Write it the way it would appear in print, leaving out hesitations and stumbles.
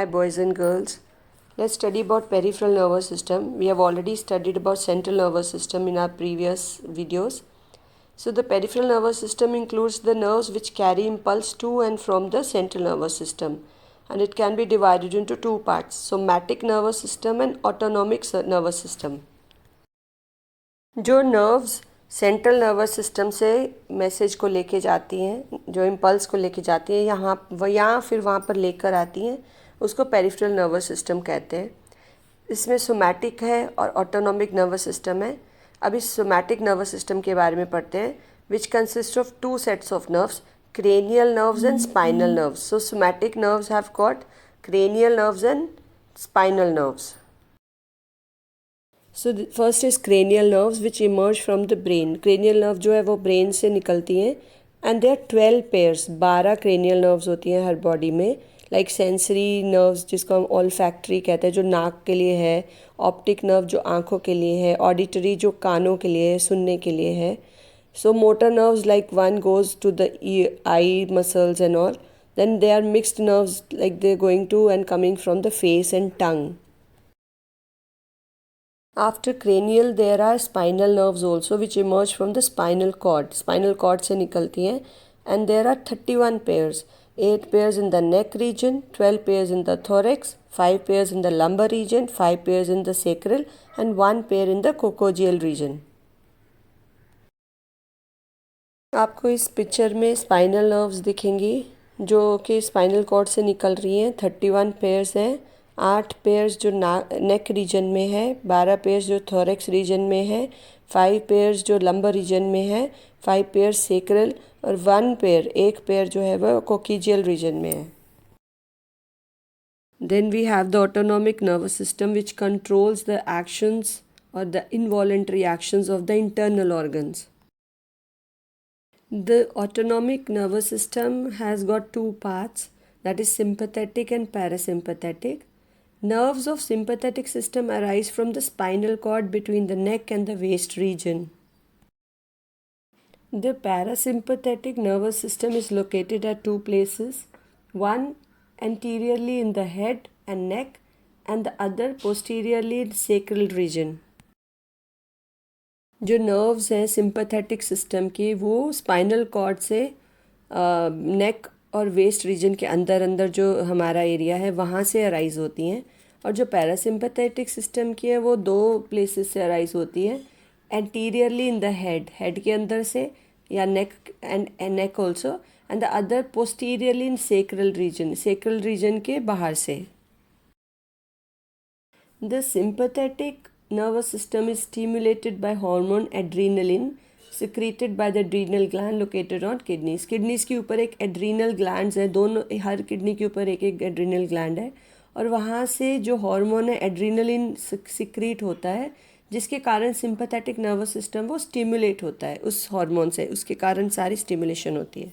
Hi boys and girls. Let's study about peripheral nervous system. We have already studied about central nervous system in our previous videos. So the peripheral nervous system includes the nerves which carry impulse to and from the central nervous system, and it can be divided into two parts: somatic nervous system and autonomic nervous system. जो nerves central nervous system से message को लेके जाती हैं, जो impulse को लेके जाती हैं यहाँ फिर वहाँ पर लेकर आती हैं, उसको पेरिफेरल नर्वस सिस्टम कहते हैं. इसमें सोमैटिक है और ऑटोनॉमिक नर्वस सिस्टम है. अब इस सोमैटिक नर्वस सिस्टम के बारे में पढ़ते हैं, which consist of two sets of nerves, cranial nerves and spinal nerves. So somatic nerves have got cranial nerves and spinal nerves. So the first is cranial nerves which emerge from the brain. Cranial nerve जो है वो brain से निकलती हैं, and there are 12 pairs. 12 cranial nerves होती हैं हर body में. Like sensory nerves जिसको हम olfactory कहते हैं जो नाक के लिए है, optic nerve जो आँखों के लिए है, auditory जो कानों के लिए है, सुनने के लिए है. So motor nerves like one goes to the eye muscles and all. Then they are mixed nerves like they're going to and coming from the face and tongue. After cranial there are spinal nerves also which emerge from the spinal cord. Spinal cord से निकलती हैं, and there are 31 pairs. 8 pairs in the neck region, 12 pairs in the thorax, 5 pairs in the lumbar region, 5 pairs in the sacral and 1 pair in the coccygeal region. आपको इस picture में spinal nerves दिखेंगी जो कि spinal cord से निकल रही हैं. 31 पेयर्स हैं. 8 पेयर्स जो नेक रीजन में है, 12 पेयर्स जो थोरेक्स रीजन में है, 5 पेयर्स जो लंबर रीजन में है, 5 पेयर्स सेक्रल और 1 पेयर, एक पेयर जो है वह कोकिजियल रीजन में है. Then we have the autonomic nervous system which controls the actions or the involuntary actions of the internal organs. The autonomic nervous system has got two parts, that is sympathetic and parasympathetic. Nerves of sympathetic system arise from the spinal cord between the neck and the waist region. The parasympathetic nervous system is located at two places, one anteriorly in the head and neck and the other posteriorly in sacral region. जो nerves हैं sympathetic system के वो spinal cord से नेक और west region के अंदर जो हमारा एरिया है वहाँ से अराइज होती हैं, और जो पैरासिम्पैथेटिक सिस्टम की है वो दो प्लेसेस से अराइज होती है. एंटीरियरली इन द हेड के अंदर से या neck also, and the other posteriorly in sacral region के बाहर से. The sympathetic nervous system is stimulated by hormone adrenaline secreted by the adrenal gland located on kidneys. Kidneys के ऊपर एक adrenal glands है, दोनों हर किडनी के ऊपर एक एक adrenal gland है, और वहाँ से जो हार्मोन है एड्रीनलिन सिक्रीट होता है जिसके कारण सिंपैथेटिक नर्वस सिस्टम वो स्टिमुलेट होता है उस हार्मोन से, उसके कारण सारी स्टिमुलेशन होती है.